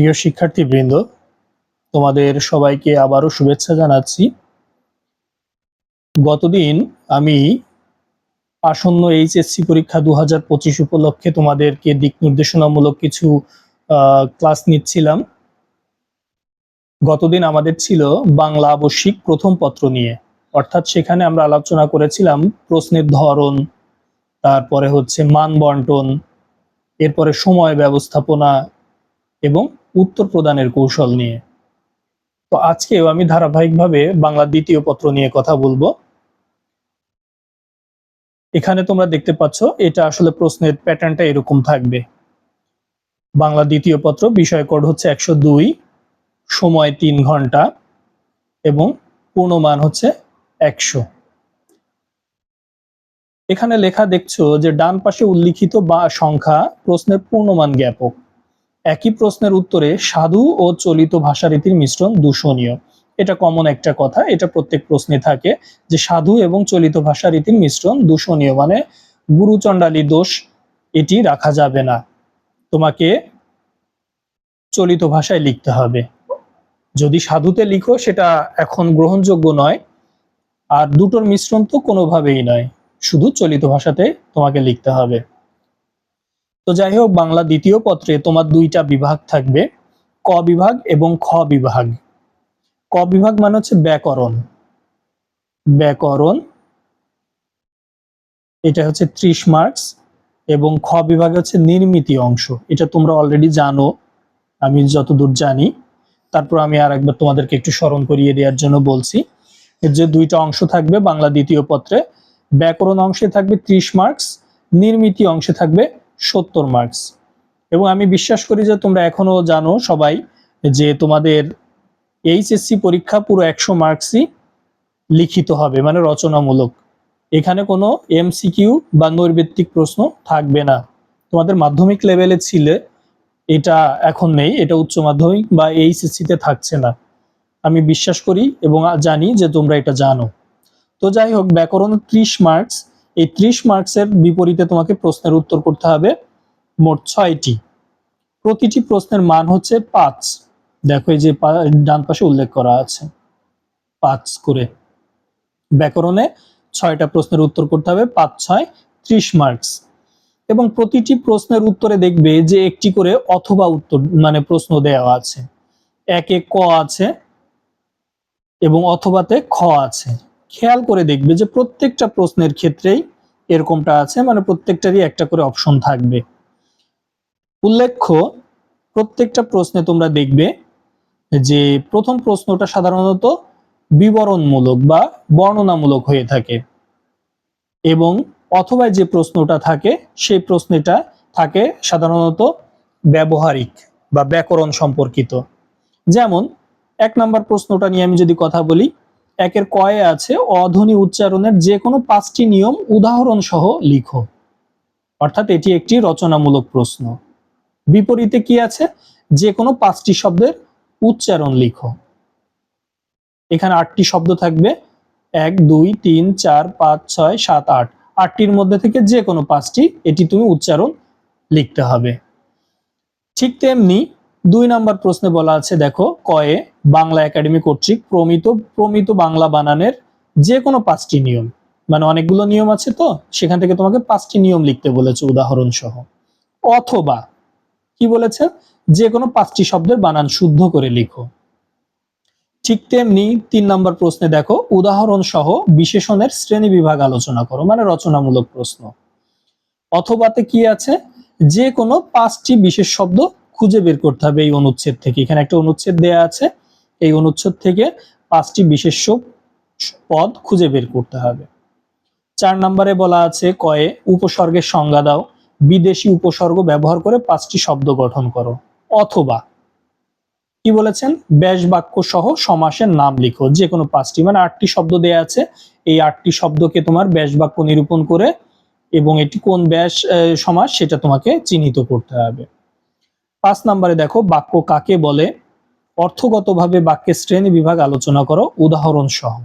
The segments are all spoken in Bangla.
প্রিয় শিক্ষার্থীবৃন্দ, তোমাদের সবাইকে আবারও শুভেচ্ছা জানাচ্ছি। গতদিন আমি আসন্ন এইচএসসি পরীক্ষা 2025 উপলক্ষে তোমাদেরকে দিক নির্দেশনামূলক কিছু ক্লাস নিচ্ছিলাম। গতদিন আমাদের ছিল বাংলা আবশ্যিক প্রথম পত্র নিয়ে, অর্থাৎ সেখানে আমরা আলোচনা করেছিলাম প্রশ্নের ধরন, তারপরে হচ্ছে মান বন্টন, এরপরে সময় ব্যবস্থাপনা এবং উত্তর প্রদানের কৌশল নিয়ে। তো আজকেও আমি ধারাবাহিকভাবে বাংলা দ্বিতীয় পত্র নিয়ে কথা বলবো। এখানে তোমরা দেখতে পাচ্ছ এটা আসলে প্রশ্নের প্যাটার্নটা এরকম থাকবে। বাংলা দ্বিতীয় পত্র, বিষয় কোড হচ্ছে 102, সময় 3 ঘন্টা এবং পূর্ণমান হচ্ছে 100। এখানে লেখা দেখছো যে ডান পাশে উল্লিখিত বা সংখ্যা প্রশ্নের পূর্ণমান জ্ঞাপক। একই প্রশ্নের উত্তরে সাধু ও চলিত ভাষারীতির মিশ্রণ দূষণীয়। এটা কমন একটা কথা, এটা প্রত্যেক প্রশ্নে থাকে যে সাধু এবং চলিত ভাষারীতির মিশ্রণ দূষণীয়, মানে গুরুচণ্ডালী দোষ এটি রাখা যাবে না, তোমাকে চলিত ভাষায় লিখতে হবে। যদি সাধুতে লিখো সেটা এখন গ্রহণযোগ্য নয়, আর দুটোর মিশ্রণ তো কোনোভাবেই নয়, শুধু চলিত ভাষাতে তোমাকে লিখতে হবে। তো যাই হোক, বাংলা দ্বিতীয় পত্রে তোমার দুইটা বিভাগ থাকবে, ক বিভাগ এবং খ বিভাগ। ক বিভাগ মানে হচ্ছে ব্যাকরণ, এটা হচ্ছে 30 মার্কস, এবং খ বিভাগে হচ্ছে নির্মিতি অংশ। এটা তোমরা অলরেডি জানো, আমি যতদূর জানি, তারপর আমি আর একবার তোমাদেরকে একটু স্মরণ করিয়ে দেওয়ার জন্য বলছি। এর যে দুইটা অংশ থাকবে বাংলা দ্বিতীয় পত্রে, ব্যাকরণ অংশে থাকবে 30 মার্কস, নির্মিতি অংশে থাকবে 70 মার্কস। এবং আমি বিশ্বাস করি যে তোমরা এখনো জানো সবাই যে তোমাদের এইচএসসি পরীক্ষা পুরো 100 মার্কসই লিখিত হবে, মানে রচনামূলক। এখানে কোনো এমসিকিউ বা নৈর্ব্যক্তিক প্রশ্ন থাকবে না। তোমাদের মাধ্যমিক লেভেলে ছিলে, এটা এখন নেই, এটা উচ্চ মাধ্যমিক বা এইচএসসি তে থাকছে না। আমি বিশ্বাস করি এবং জানি যে তোমরা এটা জানো। তো যাই হোক, ব্যাকরণ 30 মার্কস, এই 30 মার্কসের বিপরীতে তোমাকে প্রশ্নের উত্তর করতে হবে মোট 6টি। প্রতিটি প্রশ্নের মান হচ্ছে 5। দেখো এই যে ডান পাশে উল্লেখ করা আছে 5 করে। ব্যাকরণে 6টা প্রশ্নের উত্তর করতে হবে, 5 6 30 মার্কস। এবং প্রতিটি প্রশ্নের উত্তরে দেখবে যে একটি করে অথবা উত্তর, মানে প্রশ্ন দেওয়া আছে। একে ক আছে এবং অথবাতে খ আছে। খেয়াল করে দেখবে যে প্রত্যেকটা প্রশ্নের ক্ষেত্রেই এরকমটা আছে, মানে প্রত্যেকটারই একটা করে অপশন থাকবে। উল্লেখ্য, প্রত্যেকটা প্রশ্নে তোমরা দেখবে যে প্রথম প্রশ্নটা সাধারণত বিবরণমূলক বা বর্ণনামূলক হয়ে থাকে, এবং অথবা যে প্রশ্নটা থাকে সেই প্রশ্নটা থাকে সাধারণত ব্যবহারিক বা ব্যাকরণ সম্পর্কিত। যেমন 1 নম্বর প্রশ্নটা নিয়ে আমি যদি কথা বলি, একের কয়ে আছে অধ্বনি উচ্চারণের যে কোনো 5টি নিয়ম উদাহরণ সহ লিখো। অর্থাৎ এটি একটি রচনামূলক প্রশ্ন। বিপরীতে কি আছে, যে কোনো 5টি শব্দের উচ্চারণ লিখো। এখানে 8টি শব্দ থাকবে, 1 2 3 4 5 6 7 8, 8টির মধ্যে থেকে যে কোনো 5টি এটি তুমি উচ্চারণ লিখতে হবে। ঠিক তেমনি 2 নম্বর প্রশ্নে বলা আছে, দেখো কয়ে বাংলা একাডেমি কর্তৃক প্রমিত বাংলা বানানের যে কোনো 5টি নিয়ম, মানে অনেকগুলো নিয়ম আছে, তো সেখান থেকে তোমাকে 5টি নিয়ম লিখতে বলেছে উদাহরণ সহ। অথবা কি বলেছে, যে কোনো 5টি শব্দের বানান শুদ্ধ করে লিখো। ঠিক তেমনি 3 নম্বর প্রশ্নে দেখো উদাহরণ সহ বিশেষণের শ্রেণী বিভাগ আলোচনা করো, মানে রচনামূলক প্রশ্ন। অথবাতে কি আছে, যে কোনো 5টি বিশেষ শব্দ খুঁজে বের করতে হবে এই অনুচ্ছেদ থেকে। এখানে একটা অনুচ্ছেদ দেয়া আছে, এই অনুচ্ছেদ থেকে 5টি বিশেষ্য পদ খুঁজে বের করতে হবে। 4 নম্বরে বলা আছে কয়ে উপসর্গের সংজ্ঞা দাও, বিদেশি উপসর্গ ব্যবহার করে 5টি শব্দ গঠন করো। অথবা কি বলেছেন, ব্যাস বাক্য সহ সমাসের নাম লিখো, যে কোনো 5টি, মানে 8টি শব্দ দেয়া আছে, এই 8টি শব্দকে তোমার ব্যাস বাক্য নিরূপণ করে এবং এটি কোন ব্যাস সমাস সেটা তোমাকে চিহ্নিত করতে হবে। 5 নম্বরে দেখো বাক্য কাকে বলে, অর্থগতভাবে বাক্যের শ্রেণী বিভাগ আলোচনা করো উদাহরণ সহ।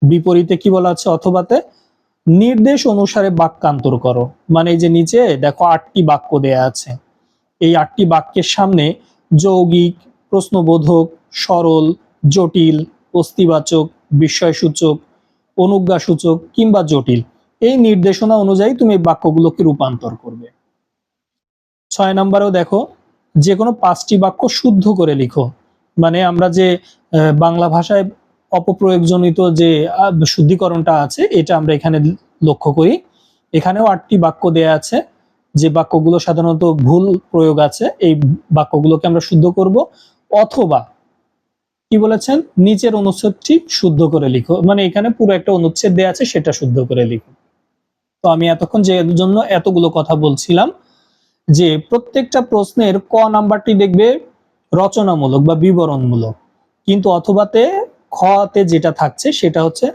বিপরীতে কি বলা আছে, অথবাতে নির্দেশ অনুসারে বাক্যান্তর করো, মানে এই যে নিচে দেখো 8টি বাক্য দেয়া আছে, এই 8টি বাক্যের সামনে যৌগিক, প্রশ্নবোধক, সরল, জটিল, অস্তিবাচক, বিস্ময়সূচক, অনুজ্ঞাসূচক কিংবা জটিল এই নির্দেশনা অনুযায়ী তুমি বাক্যগুলোকে রূপান্তর করবে। 6 নম্বরেও দেখো, যে কোনো 5টি বাক্য শুদ্ধ করে লিখো। মানে আমরা যে বাংলা ভাষায় অপপ্রয়োগজনিত যে শুদ্ধিকরণটা আছে এটা আমরা এখানে লক্ষ্য করি। এখানেও 8টি বাক্য দেয়া আছে, যে বাক্যগুলো সাধারণত ভুল প্রয়োগ আছে এই বাক্যগুলোকে আমরা শুদ্ধ করব। অথবা কি বলেছেন, নিচের অনুচ্ছেদটি শুদ্ধ করে লিখো, মানে এখানে পুরো একটা অনুচ্ছেদ দেয়া আছে সেটা শুদ্ধ করে লিখো। তো আমি এতক্ষণ যে জন্য এতগুলো কথা বলছিলাম, যে প্রত্যেকটা প্রশ্নের ক নাম্বারটি দেখবে রচনামূলক বা বিবরণমূলক, কিন্তু অথবাতে খতে যেটা থাকছে সেটা হচ্ছে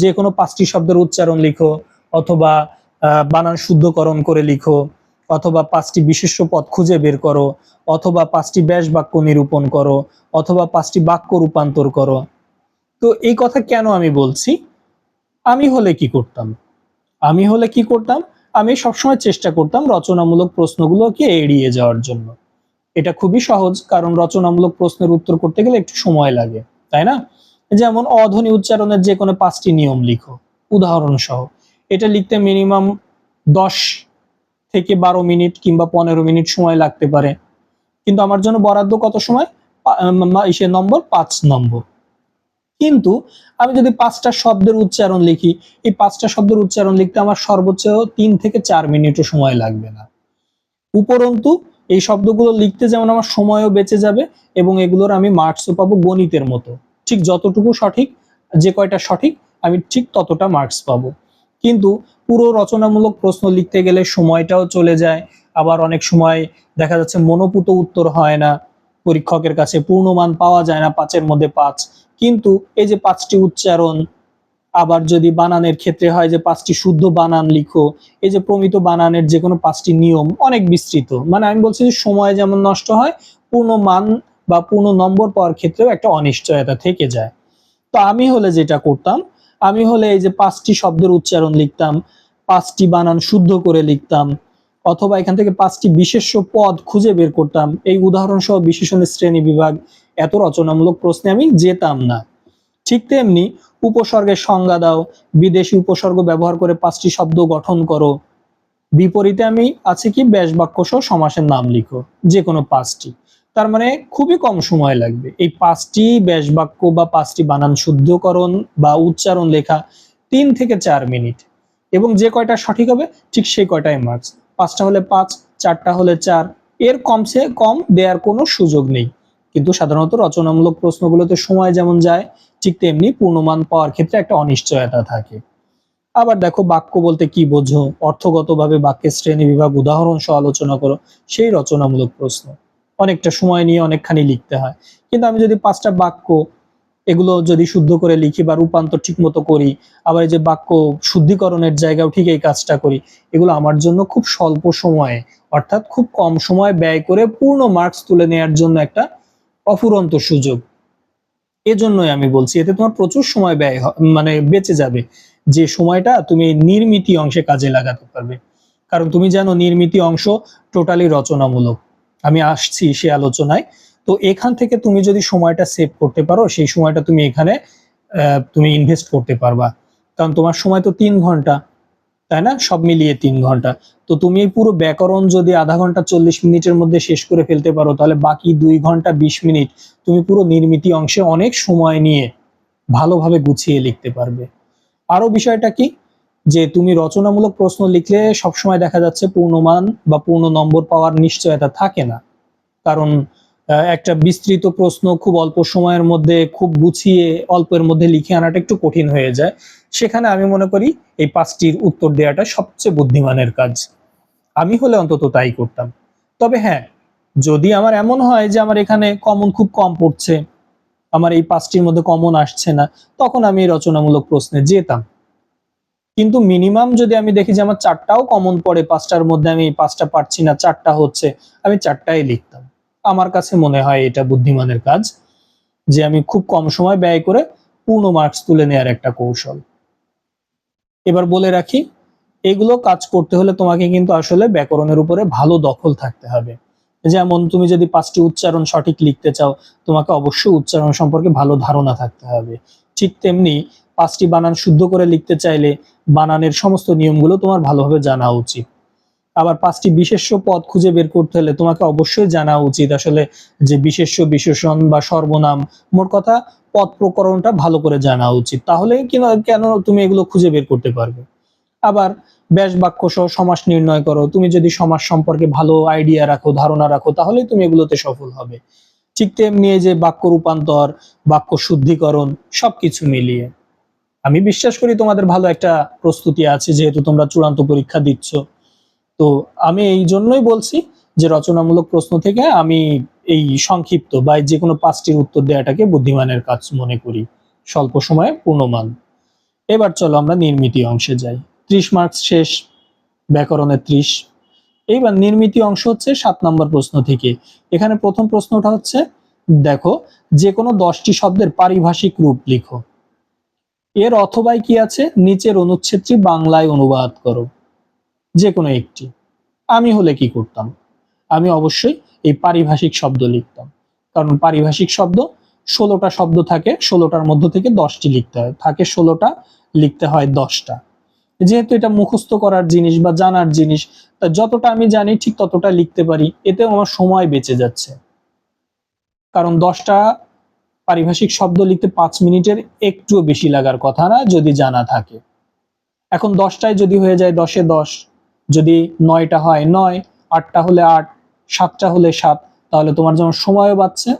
যে কোনো 5টি শব্দের উচ্চারণ লিখো, অথবা বানান শুদ্ধকরণ করে লিখো, অথবা 5টি বিশেষ্য পদ খুঁজে বের করো, অথবা 5টি ব্যাস বাক্য নিরূপণ করো, অথবা 5টি বাক্য রূপান্তর করো। তো এই কথা কেন আমি বলছি? আমি হলে কি করতাম? আমি সবসময় চেষ্টা করতাম রচনামূলক প্রশ্নগুলোকে এড়িয়ে যাওয়ার জন্য। এটা খুবই সহজ, কারণ রচনামূলক প্রশ্নের উত্তর করতে গেলে একটু সময় লাগে, তাই না? যেমন অধ্বনি উচ্চারণের যে কোনো 5টি নিয়ম লিখো উদাহরণ সহ। এটা লিখতে মিনিমাম 10 থেকে 12 মিনিট কিংবা 15 মিনিট সময় লাগতে পারে, কিন্তু আমার জন্য বরাদ্দ কত সময়? নম্বর 5 নম্বর। কিন্তু আমি যদি 5টা শব্দের উচ্চারণ লিখি, এই 5টা শব্দের উচ্চারণ লিখতে আমার সর্বোচ্চ 3 থেকে 4 মিনিটও সময় লাগবে না। উপরন্তু এই শব্দগুলো লিখতে যেমন আমার সময়ও বেঁচে যাবে, এবং এগুলোর আমি মার্কসও পাবো গণিতের মতো। ঠিক যতটুকু সঠিক, যে কয়টা সঠিক আমি ঠিক ততটা মার্কস পাবো। কিন্তু পুরো রচনামূলক প্রশ্ন লিখতে গেলে সময়টাও চলে যায়, আবার অনেক সময় দেখা যাচ্ছে মনোপুত উত্তর হয় না, পরীক্ষকের কাছে পূর্ণমান পাওয়া যায় না 5-এর মধ্যে 5। কিন্তু এই যে 5টি উচ্চারণ, আবার যদি বানানের ক্ষেত্রে হয় যে 5টি শুদ্ধ বানান লিখো, এই যে প্রমিত বানানের যে কোনো 5টি নিয়ম অনেক বিস্তৃত। মানে আমি বলছি যে সময় যেমন নষ্ট হয়, পূর্ণ মান বা পূর্ণ নম্বর পাওয়ার ক্ষেত্রেও একটা অনিশ্চয়তা থেকে যায়। তো আমি হলে যেটা করতাম, আমি হলে এই যে 5টি শব্দের উচ্চারণ লিখতাম, 5টি বানান শুদ্ধ করে লিখতাম, অথবা এখান থেকে 5টি বিশেষ্য পদ খুঁজে বের করতাম। এই উদাহরণ সহ বিশেষণের শ্রেণী বিভাগ এত রচনামূলক প্রশ্নে আমি যেতাম না। ঠিক তেমনি উপসর্গের সংজ্ঞা দাও, বিদেশি উপসর্গ ব্যবহার করে 5টি শব্দ গঠন করো। বিপরীতে আমি আছে কি ব্যাস বাক্য সহ সমাসের নাম লিখো, যে কোনো 5টি। তার মানে খুবই কম সময় লাগবে এই 5টি ব্যাস বাক্য বা 5টি বানান শুদ্ধকরণ বা উচ্চারণ লেখা 3 থেকে 4 মিনিট, এবং যে কয়টা সঠিক হবে ঠিক সেই কয়টাই মার্কস। 5টা হলে 5, 4টা হলে 4, এর কমসে কম দেওয়ার কোনো সুযোগ নেই। কিন্তু সাধারণত রচনামূলক প্রশ্নগুলোতে সময় যেমন যায়, ঠিক তেমনি পূর্ণমান পাওয়ার ক্ষেত্রে একটা অনিশ্চয়তা থাকে। আবার দেখো, বাক্য বলতে কি বোঝো, অর্থগতভাবে বাক্যের শ্রেণী বিভাগ উদাহরণ সহ আলোচনা করো, সেই রচনামূলক প্রশ্ন। অনেকটা সময় নিয়ে অনেকখানি লিখতে হয়, কিন্তু আমি যদি 5টা বাক্য এগুলো যদি শুদ্ধ করে লিখি বা রূপান্তর ঠিক মতো করি, আবার এই যে বাক্য শুদ্ধিকরণের জায়গাও ঠিক এই কাজটা করি, এগুলো আমার জন্য খুব স্বল্প সময়ে, অর্থাৎ খুব কম সময় ব্যয় করে পূর্ণ মার্কস তুলে নেওয়ার জন্য একটা অফুরন্ত সুযোগ। এজন্যই আমি বলছি, এতে তোমার প্রচুর সময় ব্যয় মানে বেঁচে যাবে, যে সময়টা তুমি নির্মিতি অংশে কাজে লাগাতে পারবে। কারণ তুমি জানো নির্মিতি অংশ টোটালি রচনামূলক। আমি আসছি সে আলোচনায়। তো এখান থেকে তুমি যদি সময়টা সেভ করতে পারো, সেই সময়টা তুমি এখানে তুমি ইনভেস্ট করতে পারবা। কারণ তোমার সময় তো 3 ঘন্টা, তাই না? সব মিলিয়ে 3 ঘন্টা। তো তুমি পুরো ব্যাকরণ যদি আধা ঘন্টা 40 মিনিটের মধ্যে শেষ করে ফেলতে পারো, তাহলে বাকি 2 ঘন্টা 20 মিনিট তুমি পুরো নির্মিতি অংশে অনেক সময় নিয়ে ভালোভাবে গুছিয়ে লিখতে পারবে। আরো বিষয়টা কি, যে তুমি রচনামূলক প্রশ্ন লিখলে সবসময় দেখা যাচ্ছে পূর্ণমান বা পূর্ণ নম্বর পাওয়ার নিশ্চয়তা থাকে না। কারণ একটা বিস্তৃত প্রশ্ন খুব অল্প সময়ের মধ্যে খুব গুছিয়ে অল্পের মধ্যে লিখে আনাটা একটু কঠিন হয়ে যায়। সেখানে আমি মনে করি এই 5টির উত্তর দেওয়াটা সবচেয়ে বুদ্ধিমানের কাজ। আমি হলে অন্তত তাই করতাম। তবে হ্যাঁ, যদি আমার এমন হয় যে আমার এখানে কমন খুব কম পড়ছে, আমার এই 5টির মধ্যে কমন আসছে না, তখন আমি এই রচনামূলক প্রশ্নে যেতাম। কিন্তু মিনিমাম যদি আমি দেখি যে আমার 4টাও কমন পড়ে, 5টার মধ্যে আমি 5টা পারছি না, 4টা হচ্ছে, আমি 4টাই লিখতাম। আমার কাছে মনে হয় এটা বুদ্ধিমানের কাজ, যে আমি খুব কম সময় ব্যয় করে পূর্ণ মার্কস তুলে নেওয়ার একটা কৌশল। এবার বলে রাখি, এগুলো কাজ করতে হলে তোমাকে কিন্তু আসলে ব্যাকরণের উপরে ভালো দখল থাকতে হবে। যেমন তুমি যদি 5টি উচ্চারণ সঠিক লিখতে চাও, তোমাকে অবশ্যই উচ্চারণ সম্পর্কে ভালো ধারণা থাকতে হবে। ঠিক তেমনি 5টি বানান শুদ্ধ করে লিখতে চাইলে বানানের সমস্ত নিয়মগুলো তোমার ভালোভাবে জানা উচিত। আবার 5টি বিশেষ্য পদ খুঁজে বের করতে হলে তোমাকে অবশ্যই জানা উচিত আসলে যে বিশেষ্য, বিশেষণ বা সর্বনাম, মোট কথা পদ প্রকরণটা ভালো করে জানা উচিত। তাহলে কেন তুমি এগুলো খুঁজে বের করতে পারবে। আবার ব্যাস বাক্য সহ সমাস নির্ণয় করো। তুমি যদি সমাস সম্পর্কে ভালো আইডিয়া রাখো, ধারণা রাখো, তাহলেই তুমি এগুলোতে সফল হবে। ঠিক তেমনি এই যে বাক্য রূপান্তর, বাক্য শুদ্ধিকরণ, সবকিছু মিলিয়ে আমি বিশ্বাস করি তোমাদের ভালো একটা প্রস্তুতি আছে, যেহেতু তোমরা চূড়ান্ত পরীক্ষা দিচ্ছ। তো আমি এই জন্যই বলছি যে রচনামূলক প্রশ্ন থেকে আমি এই সংক্ষিপ্ত বা যে কোনো 5টির উত্তর দেওয়াটাকে বুদ্ধিমানের কাজ মনে করি, স্বল্প সময়ে পূর্ণমান। এবার চলো আমরা নির্মিতি অংশে যাই। 30 মার্কস শেষ, ব্যাকরণের 30। এইবার নির্মিতি অংশ হচ্ছে 7 নম্বর প্রশ্ন থেকে। এখানে প্রথম প্রশ্নটা হচ্ছে, দেখো যে কোনো 10টি শব্দের পারিভাষিক রূপ লিখো। এর অথবায় কি আছে, নিচের অনুচ্ছেদটি বাংলায় অনুবাদ করো, যে কোনো একটি। আমি হলে কি করতাম, আমি অবশ্যই এই পারিভাষিক শব্দ লিখতাম। কারণ পারিভাষিক শব্দ 16টা শব্দ থাকে, 16টার মধ্য থেকে 10টি লিখতে হয়, থাকে 16টা, লিখতে হয় 10টা। যেহেতু এটা মুখস্থ করার জিনিস বা জানার জিনিস, তা যতটা আমি জানি ঠিক ততটা লিখতে পারি, এতেও আমার সময় বেঁচে যাচ্ছে। কারণ 10টা পারিভাষিক শব্দ লিখতে 5 মিনিটের একটুও বেশি লাগার কথা না, যদি জানা থাকে। এখন 10টায় যদি হয়ে যায় 10-এ 10, যদি 9টা হয় 9, 8টা হলে 8, 7টা হলে 7, তাহলে তোমার যেমন সময়ও বাঁচছে,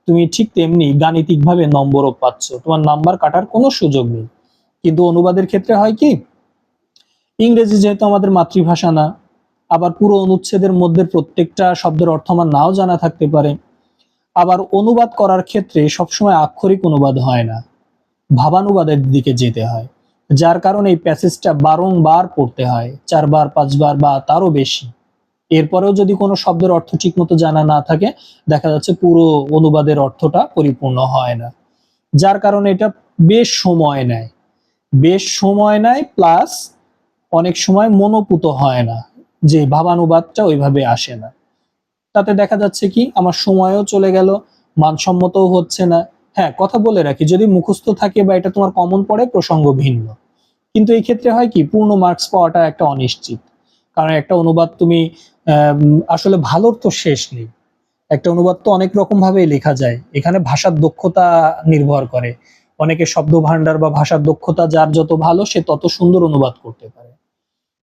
তুমি ঠিক তেমনি গাণিতিকভাবে নম্বরও পাচ্ছ, তোমার নাম্বার কাটার কোনো সুযোগ নেই। কিন্তু অনুবাদের ক্ষেত্রে হয় কি, ইংরেজি যেহেতু আমাদের মাতৃভাষা না, আবার পুরো অনুচ্ছেদের মধ্যে প্রত্যেকটা শব্দের অর্থ আমার নাও জানা থাকতে পারে। আবার অনুবাদ করার ক্ষেত্রে সবসময় আক্ষরিক অনুবাদ হয় না, ভাবানুবাদের দিকে যেতে হয়, যার কারণে এই প্যাসেজটা বারংবার পড়তে হয়, 4বার 5বার বা তারও বেশি। এরপরেও যদি কোনো শব্দের অর্থ ঠিক মতো জানা না থাকে, দেখা যাচ্ছে পুরো অনুবাদের অর্থটা পরিপূর্ণ হয় না। যার কারণে এটা বেশ সময় নেয়, প্লাস অনেক সময় মনোপুত হয় না, যে ভাবানুবাদটা ওইভাবে আসে না। তাতে দেখা যাচ্ছে কি, আমার সময়ও চলে গেল, মানসম্মতও হচ্ছে না। হ্যাঁ, কথা বলে রাখি, যদি মুখস্থ থাকে বা এটা তোমার কমন পড়ে প্রসঙ্গ ভিন্ন, কিন্তু এই ক্ষেত্রে হয় কি, পূর্ণ মার্কস পাওয়াটা একটা অনিশ্চিত। কারণ একটা অনুবাদ তুমি আসলে ভালোর তো শেষ নেই, একটা অনুবাদ তো অনেক রকম ভাবে লেখা যায়, এখানে ভাষার দক্ষতা নির্ভর করে। অনেকে শব্দ ভান্ডার বা ভাষার দক্ষতা যার যত ভালো, সে তত সুন্দর অনুবাদ করতে পারে।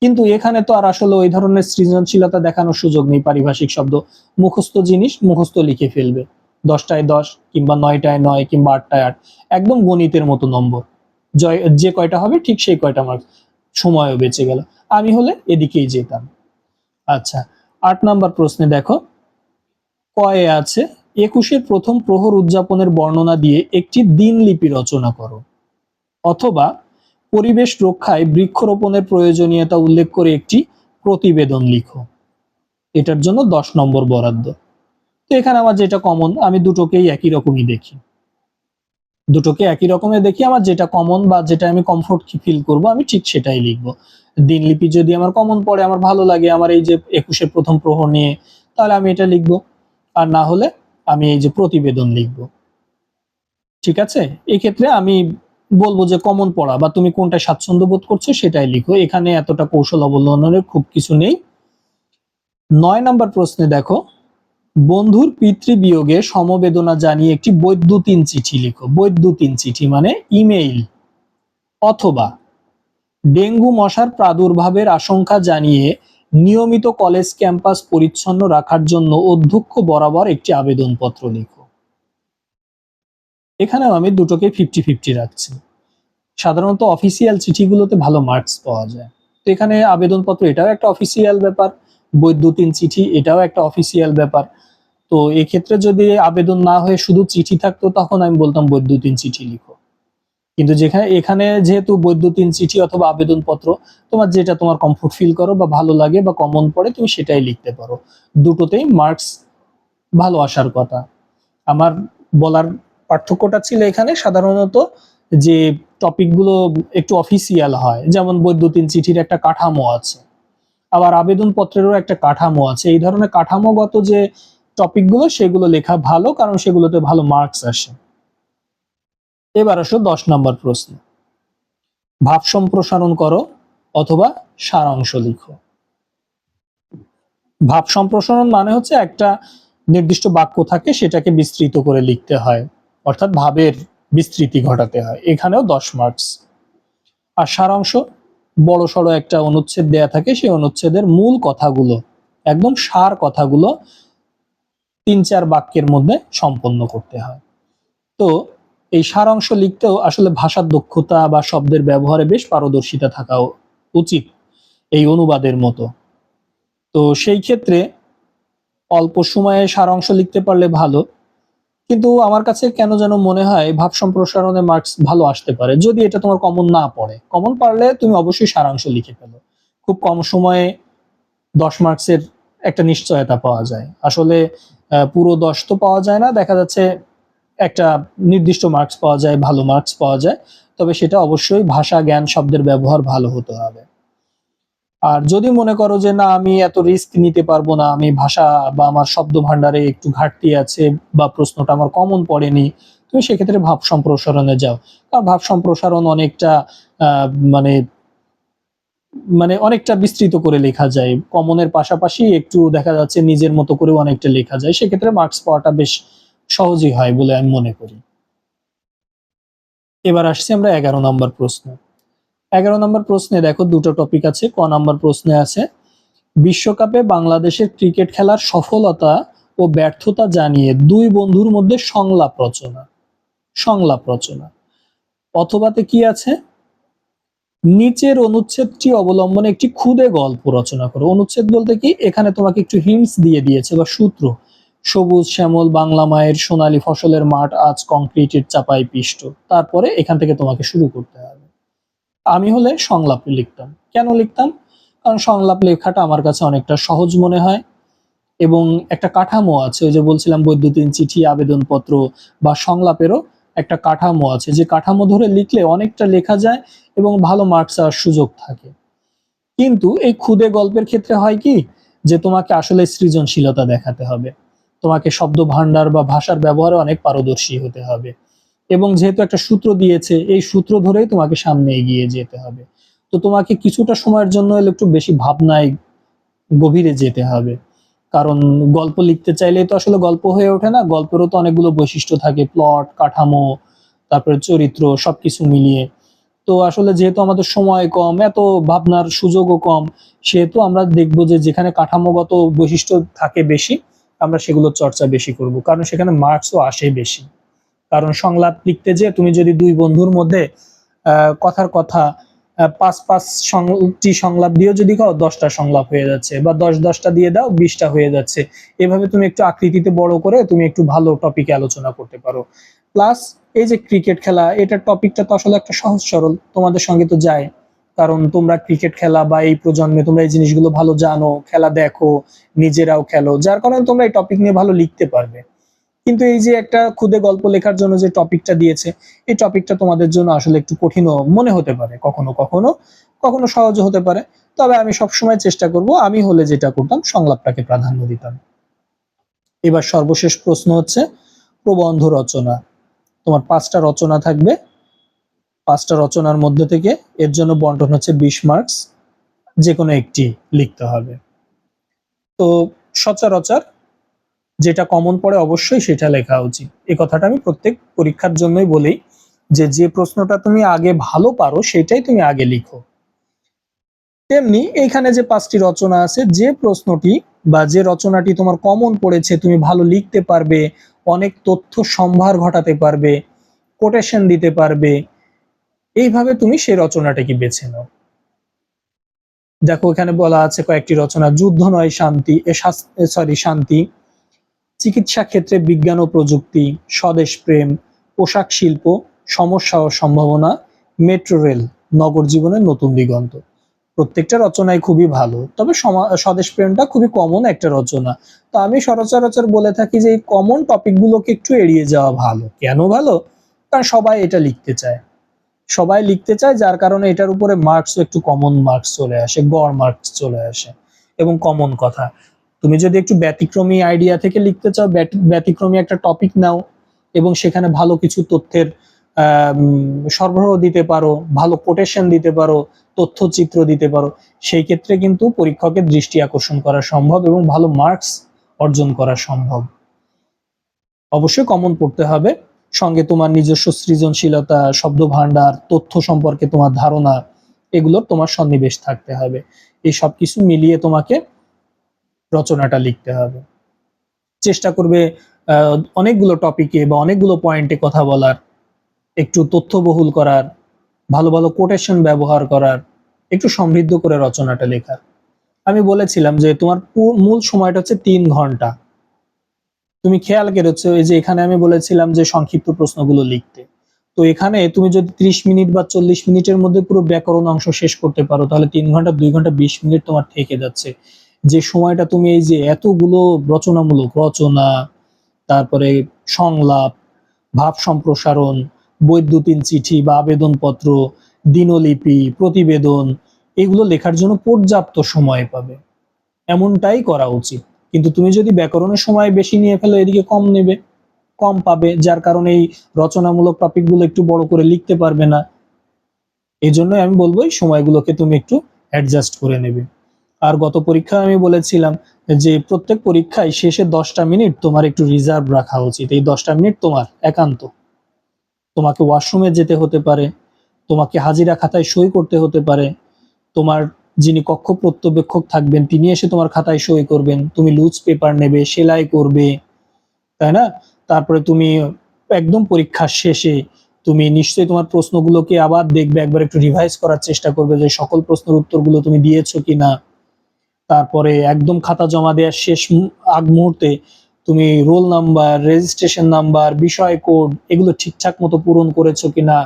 কিন্তু এখানে তো আর আসলে ওই ধরনের সৃজনশীলতা দেখানোর সুযোগ নেই। পারিভাষিক শব্দ মুখস্থ জিনিস, মুখস্থ লিখে ফেলবে, 10টায় 10 কিংবা 9টায় 9 কিংবা 8টায় 8, একদম গণিতের মতো নম্বর, যে কয়টা হবে ঠিক সেই কয়টা মার্কস, সময়ও বেঁচে গেল। আমি হলে এদিকেই যেতাম। আচ্ছা, 8 নাম্বার প্রশ্নে দেখো, কয়ে আছে, 21-এর প্রথম প্রহর উদযাপনের বর্ণনা দিয়ে একটি দিনলিপি রচনা করো, অথবা পরিবেশ রক্ষায় বৃক্ষরোপণের প্রয়োজনীয়তা উল্লেখ করে একটি প্রতিবেদন লিখো। এটার জন্য 10 নম্বর বরাদ্দ। তো এখানে আমার যেটা কমন, আমি দুটোকেই একই রকমই দেখি, আমার যেটা কমন বা যেটা আমি কমফোর্ট ফিল করব, আমি ঠিক সেটাই লিখবো। দিনলিপি যদি আমার কমন পড়ে, আমার ভালো লাগে, আমার এই যে 21-এর প্রথম প্রহর নিয়ে, তাহলে আমি এটা লিখবো। আর না হলে আমি এই যে প্রতিবেদন লিখবো। ঠিক আছে, এই ক্ষেত্রে আমি বলবো যে কমন পড়া বা তুমি কোনটা স্বাচ্ছন্দ্য বোধ করছো সেটাই লিখো, এখানে এতটা কৌশল অবলম্বনের খুব কিছু নেই। 9 নাম্বার প্রশ্নে দেখো, বন্ধুর পিতৃবিয়োগে সমবেদনা জানিয়ে একটি বৈদ্যুতিন চিঠি লিখো। বৈদ্যুতিন চিঠি মানে ইমেইল। অথবা ডেঙ্গু মশার প্রাদুর্ভাবের আশঙ্কা জানিয়ে নিয়মিত কলেজ ক্যাম্পাস পরিচ্ছন্ন রাখার জন্য অধ্যক্ষ বরাবর একটি আবেদনপত্র লিখো। এখানেও আমি দুটোকে 50-50 রাখছি। সাধারণত অফিসিয়াল চিঠিগুলোতে ভালো মার্কস পাওয়া যায়, তো এখানে আবেদনপত্র এটাও একটা অফিসিয়াল ব্যাপার, বৈদ্যুতিন চিঠি এটাও একটা অফিসিয়াল ব্যাপার। তো এক্ষেত্রে যদি আবেদন না হয়ে শুধু চিঠি থাকতো, তখন আমি বলতাম বৈদ্যুতিন চিঠি লিখো। কিন্তু এখানে যেহেতু বৈদ্যুতিন চিঠি অথবা আবেদনপত্র, তোমার যেটা তোমার কমফোর্ট ফিল করো বা ভালো লাগে বা কমন পড়ে, তুমি সেটাই লিখতে পারো। দুটোতেই মার্কস ভালো আসার কথা। আমার বলার পার্থক্যটা ছিল এখানে সাধারণত যে টপিকগুলো একটু অফিসিয়াল হয়, যেমন বৈদ্যুতিন চিঠির একটা কাঠামো আছে, আবার আবেদনপত্রেরও একটা কাঠামো আছে। এই ধরনের কাঠামোগত যে টপিকগুলো সেগুলো লেখা ভালো, কারণ সেগুলোতে ভালো মার্কস আসে। এবার আসো 10 নম্বর প্রশ্ন। ভাব সম্প্রসারণ করো অথবা সারাংশ লিখো। ভাব সম্প্রসারণ মানে হচ্ছে একটা নির্দিষ্ট বাক্য থাকে, সেটাকে বিস্তৃত করে লিখতে হয়, অর্থাৎ ভাবের বিস্তৃতি ঘটাতে হয়। এখানেও 10 মার্কস। আর সারাংশ, বড় সড়ো একটা অনুচ্ছেদ দেয়া থাকে, সেই অনুচ্ছেদের মূল কথাগুলো, একদম সার কথাগুলো 3-4 বাক্যের মধ্যে সম্পন্ন করতে হয়। তো এই সারাংশ লিখতেও আসলে ভাষার দক্ষতা বা শব্দের ব্যবহারে বেশ পারদর্শিতা থাকা উচিত, এই অনুবাদের মতো। তো সেই ক্ষেত্রে অল্প সময়ে সারাংশ লিখতে পারলে ভালো, কিন্তু আমার কাছে কেন যেন মনে হয় ভাব সম্প্রসারণে মার্কস ভালো আসতে পারে, যদি এটা তোমার কমন না পড়ে। কমন পারলে তুমি অবশ্যই সারাংশ লিখে ফেলো, খুব কম সময়ে 10 মার্কসের একটা নিশ্চয়তা পাওয়া যায়। আসলে পুরো 10 তো পাওয়া যায় না, দেখা যাচ্ছে একটা নির্দিষ্ট মার্কস পাওয়া যায়, ভালো মার্কস পাওয়া যায়। তবে সেটা অবশ্যই ভাষা, জ্ঞান, শব্দের ব্যবহার ভালো হতে হবে। আর যদি মনে করো যে না, আমি এত রিস্ক নিতে পারবো না, আমি ভাষা বা আমার শব্দ ভান্ডারে একটু ঘাটতি আছে, বা প্রশ্নটা আমার কমন পড়েনি, তুমি সেক্ষেত্রে ভাব সম্প্রসারণে যাও। কারণ ভাব সম্প্রসারণ অনেকটা আহ, মানে মানে অনেকটা বিস্তৃত করে লেখা যায়, কমনের পাশাপাশি একটু দেখা যাচ্ছে নিজের মতো করে অনেকটা লেখা যায়, সেক্ষেত্রে মার্কস পাওয়াটা বেশ সহজই হয় বলে আমি মনে করি। এবার আসছি আমরা 11 নম্বর প্রশ্ন। 11 নম্বর প্রশ্নে দেখো দুটো টপিক আছে। ক নম্বর প্রশ্নে আছে, বিশ্বকাপে বাংলাদেশের ক্রিকেট খেলার সফলতা ও ব্যর্থতা জানিয়ে দুই বন্ধুর মধ্যে সংলাপ রচনা। সংলাপ রচনা অথবাতে কি আছে, নিচের অনুচ্ছেদটি অবলম্বনে একটি ক্ষুদে গল্প রচনা করো। অনুচ্ছেদ বলতে কি, এখানে তোমাকে একটু হিন্টস দিয়ে দিয়েছে বা সূত্র। সবুজ শ্যামল বাংলা মায়ের সোনালী ফসলের মাঠ আজ কংক্রিটের চাপাই পিষ্ট। তারপরে এখান থেকে তোমাকে শুরু করতে হবে। আমি হলে সংলাপ লিখতাম। কেন লিখতাম? কারণ সংলাপ লেখাটা আমার কাছে অনেকটা সহজ মনে হয়, এবং একটা কাঠামো আছে। ওই যে বলছিলাম বৈদ্যুতিন চিঠি, আবেদনপত্র বা সংলাপেরও একটা কাঠামো আছে, যে কাঠামো ধরে লিখলে অনেকটা লেখা যায় এবং ভালো মার্কস আসার সুযোগ থাকে। কিন্তু এই ক্ষুদে গল্পের ক্ষেত্রে হয় কি, যে তোমাকে আসলে সৃজনশীলতা দেখাতে হবে, তোমাকে শব্দ ভান্ডার বা ভাষার ব্যবহারে অনেক পারদর্শী হতে হবে, এবং যেহেতু একটা সূত্র দিয়েছে, এই সূত্র ধরেই তোমাকে সামনে এগিয়ে যেতে হবে। তো তোমাকে কিছুটা সময়ের জন্য হলে একটু বেশি ভাবনায় গভীরে যেতে হবে, কারণ গল্প লিখতে চাইলে তো আসলে গল্প হয়ে ওঠে না। গল্পেরও তো অনেকগুলো বৈশিষ্ট্য থাকে, প্লট, কাঠামো, তারপরে চরিত্র, সবকিছু মিলিয়ে। তো আসলে যেহেতু আমাদের সময় কম, এত ভাবনার সুযোগও কম, সেহেতু আমরা দেখবো যে যেখানে কাঠামোগত বৈশিষ্ট্য থাকে বেশি, আমরা সেগুলোর চর্চা বেশি করব, কারণ সেখানে মার্কসও আসে বেশি। কারণ সংলাপ লিখতে যে তুমি যদি দুই বন্ধুর মধ্যে কথার কথা 5-5টি সংলাপ দিয়েও যদি খাও, 10টা সংলাপ হয়ে যাচ্ছে, বা 10-10টা দিয়ে দাও, 20টা হয়ে যাচ্ছে। এভাবে তুমি একটু আকৃতিতে বড় করে তুমি একটু ভালো টপিকে আলোচনা করতে পারো। প্লাস এই যে ক্রিকেট খেলা, এটার টপিকটা তো আসলে একটা সহজ সরল, তোমাদের সঙ্গে তো যায়, কারণ তোমরা ক্রিকেট খেলা বা এই প্রজন্মে তোমরা এই জিনিসগুলো ভালো জানো, খেলা দেখো, নিজেরাও খেলো, যার কারণে তোমরা এই টপিক নিয়ে ভালো লিখতে পারবে। কিন্তু এই যে একটা ক্ষুদে গল্প লেখার জন্য যে টপিকটা দিয়েছে, এই টপিকটা তোমাদের জন্য আসলে একটু কঠিনও মনে হতে পারে, কখনো কখনো, কখনো সহজ হতে পারে। তবে আমি সবসময় চেষ্টা করব, আমি হলে যেটা করতাম, সংলাপটাকে প্রাধান্য দিতাম। এবার সর্বশেষ প্রশ্ন হচ্ছে প্রবন্ধ রচনা। তোমার 5টা রচনা থাকবে, 5টা রচনার মধ্যে থেকে এর জন্য বন্টন হচ্ছে 20 মার্কস, যে কোনো একটি লিখতে হবে। তো সচরাচর যেটা কমন পড়ে অবশ্যই সেটা লেখা উচিত। এই কথাটা আমি প্রত্যেক পরীক্ষার জন্যই বলি, যে যে প্রশ্নটা তুমি আগে ভালো পারো সেটাই তুমি আগে লিখো। তেমনি এইখানে যে 5টি রচনা আছে, যে প্রশ্নটি বা যে রচনাটি তোমার কমন পড়েছে, তুমি ভালো লিখতে পারবে, অনেক তথ্য সম্ভার ঘটাতে পারবে, কোটেশন দিতে পারবে, এইভাবে তুমি সেই রচনাটাকে বেছে নাও। দেখো এখানে বলা আছে কয়েকটি রচনা: যুদ্ধ নয় শান্তি, শান্তি, চিকিৎসা ক্ষেত্রে বিজ্ঞান ও প্রযুক্তি, স্বদেশ প্রেম, পোশাক শিল্প, সমস্যা ও সম্ভাবনা, মেট্রো রেল, নগর জীবনের নতুন দিগন্ত। প্রত্যেকটা রচনাই খুবই ভালো, তবে স্বদেশ প্রেমটা খুবই কমন একটা রচনা। তো আমি সচরাচর বলে থাকি যে এই কমন টপিকগুলোকে একটু এড়িয়ে যাওয়া ভালো। কেন ভালো? কারণ সবাই এটা লিখতে চায়। সবাই লিখতে চায়, যার কারণে এটার উপরে মার্কসও একটু কমন মার্কস চলে আসে, গড় মার্কস চলে আসে। এবং কমন কথা, তুমি যদি একটু ব্যতিক্রমী আইডিয়া থেকে লিখতে চাও, ব্যতিক্রমী একটা টপিক নাও এবং সেখানে ভালো কিছু তথ্যের সরবরাহ দিতে পারো, ভালো কোটেশন দিতে পারো, তথ্যচিত্র দিতে পারো, সেই ক্ষেত্রে কিন্তু পরীক্ষকের দৃষ্টি আকর্ষণ করা সম্ভব এবং ভালো মার্কস অর্জন করা সম্ভব। অবশ্যই কমন পড়তে হবে, সঙ্গে তোমার নিজস্ব সৃজনশীলতা, শব্দ ভান্ডার, তথ্য সম্পর্কে তোমার ধারণা, এগুলোর তোমার সন্নিবেশ থাকতে হবে। এই সব কিছু মিলিয়ে তোমাকে রচনাটা লিখতে হবে। চেষ্টা করবে অনেকগুলো টপিকে বা অনেকগুলো পয়েন্টে কথা বলার, একটু তথ্যবহুল করার, ভালো ভালো কোটেশন ব্যবহার করার, একটু সমৃদ্ধ করে রচনাটা লেখার। আমি বলেছিলাম যে তোমার মূল সময়টা হচ্ছে 3 ঘন্টা। তুমি খেয়াল করেছো এই যে এখানে আমি বলেছিলাম যে সংক্ষিপ্ত প্রশ্নগুলো লিখতে, তো এখানে তুমি যদি 30 মিনিট বা 40 মিনিটের মধ্যে পুরো ব্যাকরণ অংশ শেষ করতে পারো, তাহলে 3 ঘন্টা 2 ঘন্টা 20 মিনিট তোমার থেকে যাচ্ছে। যে সময়টা তুমি এই যে এতগুলো রচনামূলক রচনা, তারপরে সংলাপ, ভাব সম্প্রসারণ, বৈদ্যুতিন চিঠি বা আবেদনপত্র, দিনলিপি, প্রতিবেদন, এগুলো লেখার জন্য পর্যাপ্ত সময় পাবে, এমনটাই করা উচিত। কিন্তু তুমি যদি ব্যাকরণের সময় বেশি নিয়ে ফেলো, এদিকে কম নেবে, কম পাবে, যার কারণে এই রচনামূলক টপিকগুলো একটু বড় করে লিখতে পারবে না। এই জন্যই আমি বলবো এই সময়গুলোকে তুমি একটু অ্যাডজাস্ট করে নেবে। আর গত পরীক্ষায় আমি বলেছিলাম যে প্রত্যেক পরীক্ষায় শেষে 10টা মিনিট তোমার একটু রিজার্ভ রাখা উচিত। এই 10টা মিনিট তোমার একান্ত, তোমাকে ওয়াশরুমে যেতে হতে পারে, তোমাকে হাজিরা খাতায় সই করতে হতে পারে, তোমার যিনি কক্ষ পর্যবেক্ষক থাকবেন তিনি এসে তোমার খাতায় সই করবেন, তুমি লুজ পেপার নেবে, সেলাই করবে, তাই না? তারপরে তুমি একদম পরীক্ষার শেষে তুমি নিশ্চয়ই তোমার প্রশ্নগুলোকে আবার দেখবে, একবার একটু রিভাইজ করার চেষ্টা করবে যে সকল প্রশ্নের উত্তরগুলো তুমি দিয়েছো কিনা। তারপরে একদম খাতা জমা দেওয়ার শেষ আগ মুহূর্তে তুমি রোল নাম্বার, রেজিস্ট্রেশন নাম্বার, বিষয় কোড, এগুলো ঠিকঠাক মতো পূরণ করেছো কিনা,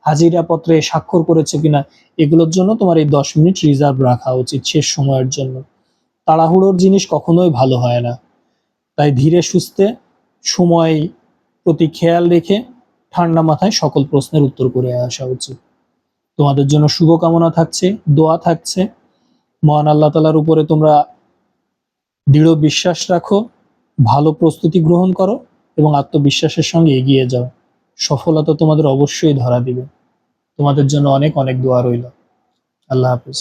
হাজিরা পত্রে স্বাক্ষর করেছো কিনা, এগুলোর জন্য তোমার এই 10 মিনিট রিজার্ভ রাখা উচিত শেষ সময়ের জন্য। তাড়াহুড়োর জিনিস কখনোই ভালো হয় না, তাই ধীরে সুস্থে, সময় প্রতি খেয়াল রেখে, ঠান্ডা মাথায় সকল প্রশ্নের উত্তর করে আসা উচিত। তোমাদের জন্য শুভকামনা থাকছে, দোয়া থাকছে। মহান আল্লাহ তাআলার উপরে তোমরা দৃঢ় বিশ্বাস রাখো, ভালো প্রস্তুতি গ্রহণ করো এবং আত্মবিশ্বাসের সঙ্গে এগিয়ে যাও। সফলতা তোমাদের অবশ্যই ধরা দিবে। তোমাদের জন্য অনেক অনেক দোয়া রইল। আল্লাহ হাফেজ।